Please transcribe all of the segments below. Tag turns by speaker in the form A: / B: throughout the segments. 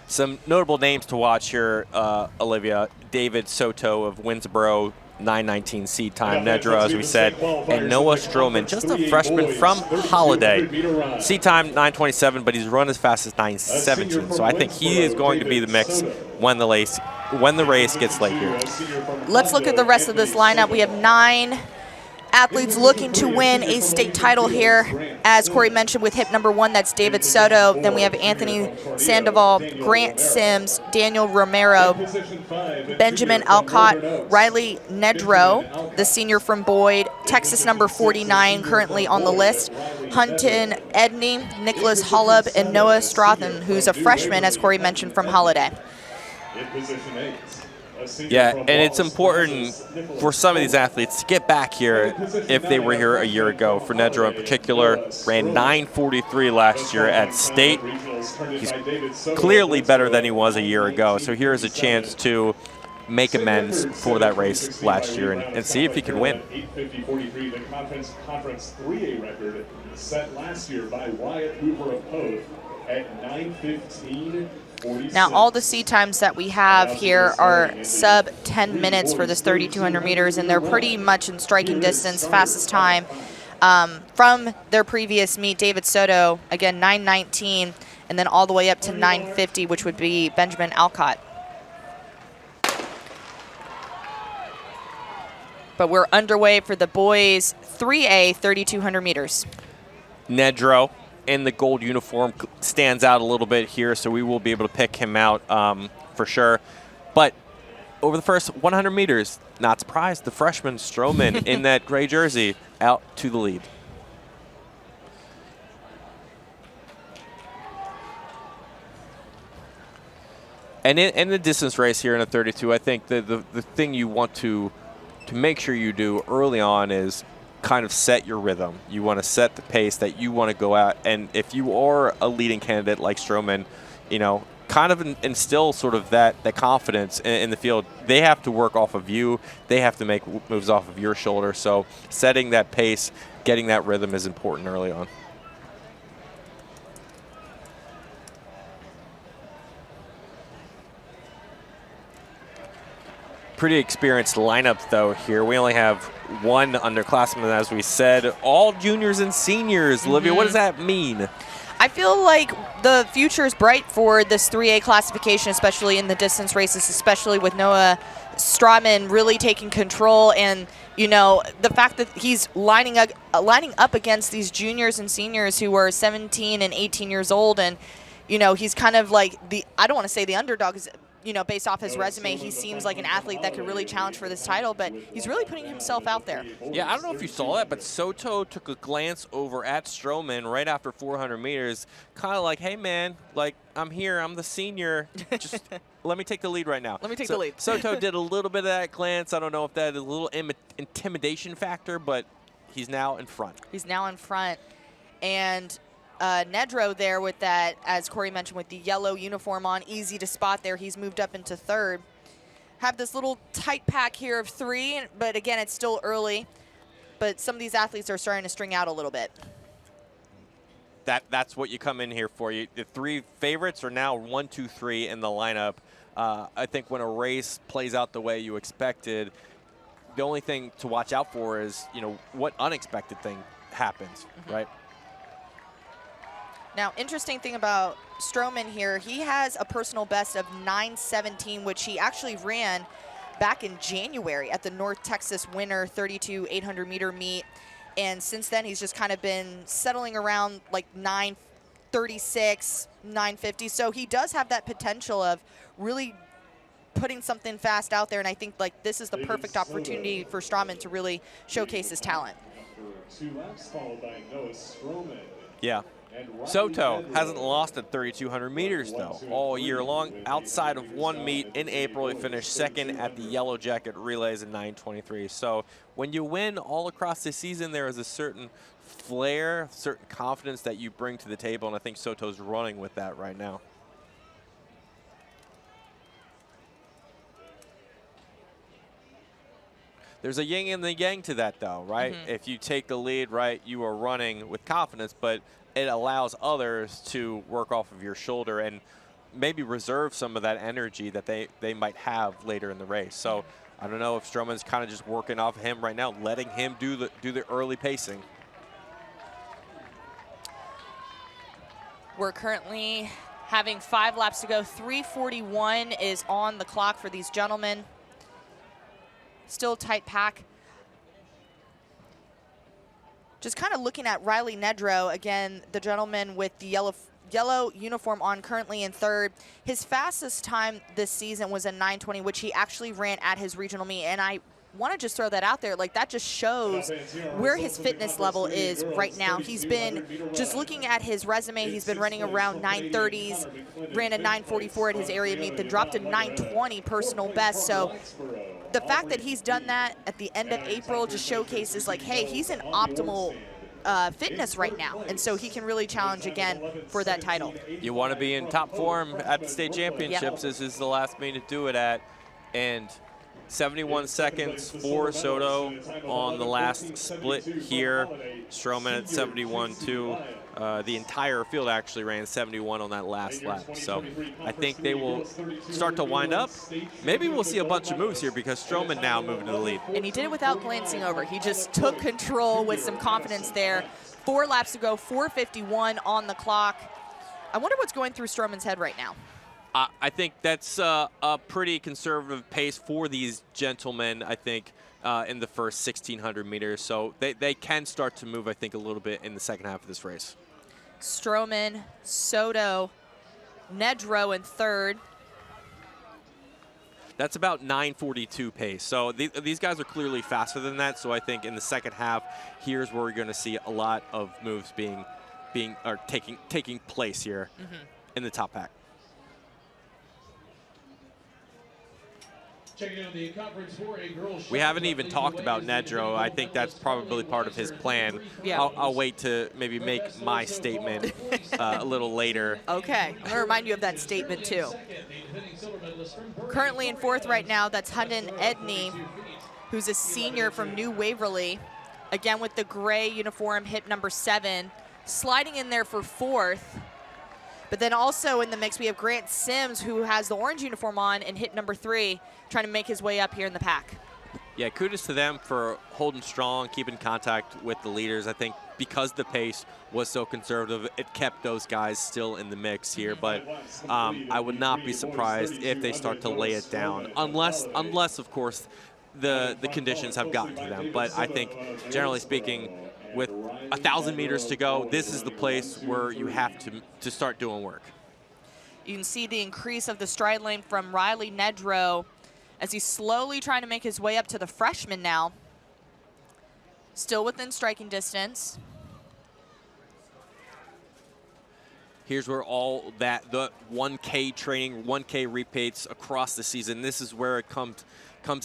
A: Some notable names to watch here, Olivia. David Soto of Winnsboro, 9:19 seed time. Nedra, as we said, and Noah Strohman, just a freshman from Holliday. Seed time 9:27, but he's run as fast as 9:17. So I think he is going to be the mix when the race gets late here.
B: Let's look at the rest of this lineup. We have 9 athletes looking to win a state title here. As Corey mentioned, with hip number 1, that's David Soto. Then we have Anthony Sandoval, Grant Sims, Daniel Romero, Benjamin Alcott, Riley Nedro, the senior from Boyd, Texas number 49 currently on the list, Hunton Edney, Nicholas Hollub, and Noah Strohman, who's a freshman, as Corey mentioned, from Holliday.
A: Yeah, and it's important for some of these athletes to get back here if they were here a year ago. For Nedro in particular, ran 9:43 last year at state. He's clearly better than he was a year ago, so here's a chance to make amends for that race last year and see if he can win.
C: 8:50.43, the conference 3A record set last year by Wyatt Hoover of Poth at 9:15.
B: Now, all the seed times that we have here are sub 10 minutes for this 3,200 meters, and they're pretty much in striking distance. Fastest time from their previous meet, David Soto, again, 9:19, and then all the way up to 9:50, which would be Benjamin Alcott. But we're underway for the boys 3A 3,200 meters.
A: Nedro in the gold uniform stands out a little bit here, so we will be able to pick him out for sure. But over the first 100 meters, not surprised, the freshman Strohman in that gray jersey out to the lead. And in the distance race here in a 32, I think the thing you want to make sure you do early on is kind of set your rhythm. You want to set the pace that you want to go at, and if you are a leading candidate like Strohman, you know, kind of instill sort of that confidence in the field. They have to work off of you. They have to make moves off of your shoulder. So setting that pace, getting that rhythm is important early on. Pretty experienced lineup, though, here. We only have one underclassman, as we said. All juniors and seniors. Olivia, what does that mean?
B: I feel like the future is bright for this 3A classification, especially in the distance races, especially with Noah Strohman really taking control. And, you know, the fact that he's lining up against these juniors and seniors who are 17 and 18 years old. And, you know, he's kind of like I don't want to say the underdog, you know, based off his resume, he seems like an athlete that could really challenge for this title, but he's really putting himself out there.
A: Yeah, I don't know if you saw that, but Soto took a glance over at Strohman right after 400 meters, kind of like, hey, man, like, I'm here, I'm the senior, just let me take the lead right now.
B: Let me take the lead.
A: Soto did a little bit of that glance. I don't know if that is a little intimidation factor, but he's now in front.
B: He's now in front. And Nedro there with that, as Corey mentioned, with the yellow uniform on, easy to spot there. He's moved up into third. Have this little tight pack here of 3, but again, it's still early. But some of these athletes are starting to string out a little bit.
A: That's what you come in here for. The 3 favorites are now 1, 2, 3 in the lineup. I think when a race plays out the way you expected, the only thing to watch out for is, you know, what unexpected thing happens, right?
B: Now, interesting thing about Strohman here, he has a personal best of 9:17, which he actually ran back in January at the North Texas Winter 32 800-meter meet. And since then, he's just kind of been settling around like 9:36, 9:50. So he does have that potential of really putting something fast out there. And I think like this is the perfect opportunity for Strohman to really showcase his talent.
C: 2 laps followed by Noah Strohman.
A: Yeah. Soto hasn't lost at 3,200 meters, though, all year long. Outside of one meet in April, he finished second at the Yellow Jacket Relays in 9:23. So when you win all across the season, there is a certain flair, certain confidence that you bring to the table, and I think Soto's running with that right now. There's a yin and the yang to that, though, right? If you take the lead, right, you are running with confidence, but it allows others to work off of your shoulder. And maybe reserve some of that energy that they might have later in the race. So I don't know if Strohman's kind of just working off him right now, letting him do the early pacing.
B: We're currently having 5 laps to go. 3:41 is on the clock for these gentlemen. Still a tight pack. Just kind of looking at Riley Nedrow, again, the gentleman with the yellow uniform on, currently in 3rd. His fastest time this season was a 9:20, which he actually ran at his regional meet. And I want to just throw that out there. Like, that just shows where his fitness level is right now. He's been, just looking at his resume, he's been running around 9:30s, ran a 9:44 at his area meet, then dropped a 9:20 personal best. So the fact that he's done that at the end of April just showcases, like, hey, he's in optimal fitness right now, and so he can really challenge again for that title.
A: You want to be in top form at the state championships. Yep. This is the last meet to do it at, and 71 seconds for Soto on the last split here. Strohman at 71 too. The entire field actually ran 71 on that last lap. So I think they will start to wind up. Maybe we'll see a bunch of moves here because Strohman now moving to the lead.
B: And he did it without glancing over. He just took control with some confidence there. 4 laps to go, 4:51 on the clock. I wonder what's going through Strohman's head right now.
A: I think that's a pretty conservative pace for these gentlemen, I think, in the first 1,600 meters. So they can start to move, I think, a little bit in the second half of this race.
B: Strohman, Soto, Nedrow in 3rd.
A: That's about 9:42 pace. So these guys are clearly faster than that. So I think in the second half, here's where we're going to see a lot of moves taking place here in the top pack. We haven't even talked about Nedrow. I think that's probably part of his plan.
B: Yeah.
A: I'll wait to maybe make my statement a little later.
B: Okay, I'm going to remind you of that statement too. Currently in 4th right now, that's Hunden Edney, who's a senior from New Waverly. Again with the gray uniform, hip number 7, sliding in there for 4th. But then also in the mix, we have Grant Sims, who has the orange uniform on, and hit number 3, trying to make his way up here in the pack.
A: Yeah, kudos to them for holding strong, keeping contact with the leaders. I think because the pace was so conservative, it kept those guys still in the mix here. But I would not be surprised if they start to lay it down, unless of course, the conditions have gotten to them. But I think, generally speaking, with 1,000 meters to go, this is the place where you have to start doing work.
B: You can see the increase of the stride lane from Riley Nedrow as he's slowly trying to make his way up to the freshman now. Still within striking distance.
A: Here's where all the 1K training, 1K repeats across the season, this is where it comes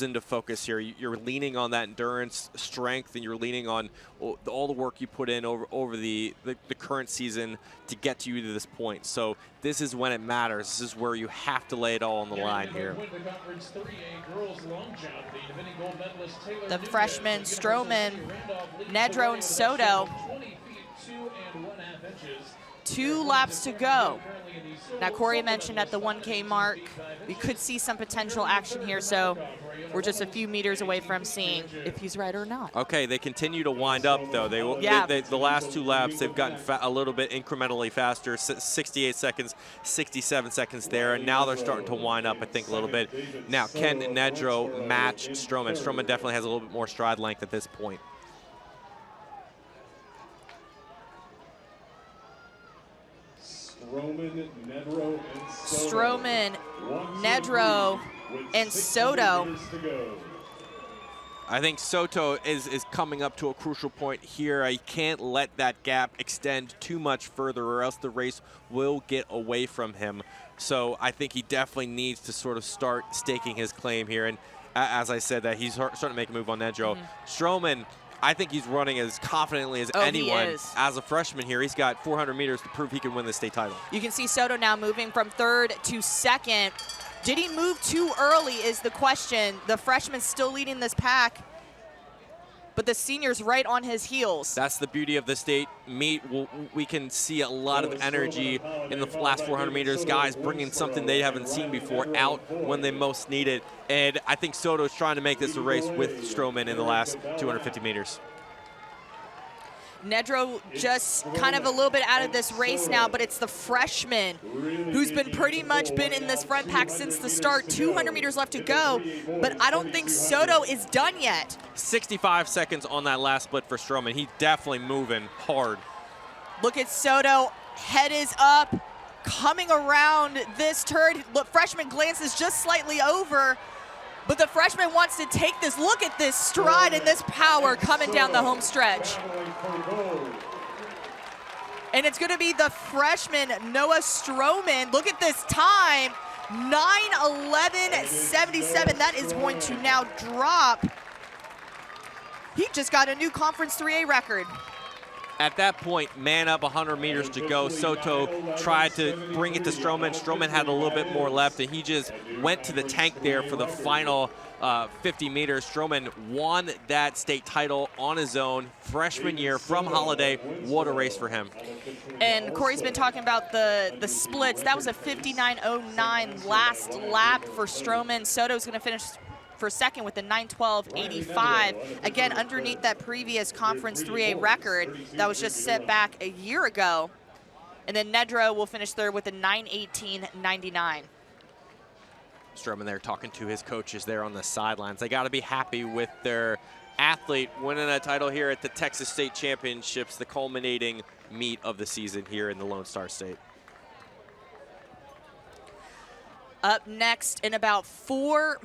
A: into focus here. You're leaning on that endurance, strength, and you're leaning on all the work you put in over the current season to get you to this point. So this is when it matters. This is where you have to lay it all on the line here.
B: The freshmen, Strohman, Nedrow, and Soto. 2 laps to go. Now, Corey mentioned at the 1K mark, we could see some potential action here, so we're just a few meters away from seeing if he's right or not.
A: Okay, they continue to wind up, though. The last 2 laps, they've gotten a little bit incrementally faster, 68 seconds, 67 seconds there, and now they're starting to wind up, I think, a little bit. Now, can Nedrow match Strohman? Strohman definitely has a little bit more stride length at this point.
C: Strohman,
B: Nedrow, and Soto.
A: I think Soto is coming up to a crucial point here. I can't let that gap extend too much further or else the race will get away from him. So I think he definitely needs to sort of start staking his claim here. And as I said, that he's starting to make a move on Nedrow. Strohman, I think he's running as confidently as anyone as a freshman here. He's got 400 meters to prove he can win the state title.
B: You can see Soto now moving from 3rd to 2nd. Did he move too early is the question. The freshman's still leading this pack. but the senior's right on his heels.
A: That's the beauty of the state meet. We can see a lot of energy in the last 400 meters. Guys bringing something they haven't seen before out when they most need it. And I think Soto's trying to make this a race with Strohman in the last 250 meters.
B: Nedro just kind of a little bit out of this race now, but it's the freshman who's been pretty much been in this front pack since the start. 200 meters left to go, but I don't think Soto is done yet.
A: 65 seconds on that last split for Strohman. He's definitely moving hard.
B: Look at Soto, head is up, coming around this turn. Look, freshman glances just slightly over, but the freshman wants to take this. Look at this stride and this power coming down the home stretch. And it's going to be the freshman, Noah Strohman. Look at this time, 9:11.77. That is going to now drop. He just got a new Conference 3A record.
A: At that point, man up, 100 meters to go. Soto tried to bring it to Strohman. Strohman had a little bit more left, and he just went to the tank there for the final 50 meters. Strohman won that state title on his own, freshman year from Holliday. What a race for him.
B: And Corey's been talking about the splits. That was a 59.09 last lap for Strohman. Soto's going to finish for second with the 9:12.85. Again, underneath that previous Conference 3A record that was just set back a year ago. And then Nedro will finish third with a 9:18.99.
A: Strohman there talking to his coaches there on the sidelines. They got to be happy with their athlete winning a title here at the Texas State Championships, the culminating meet of the season here in the Lone Star State.
B: Up next in about 4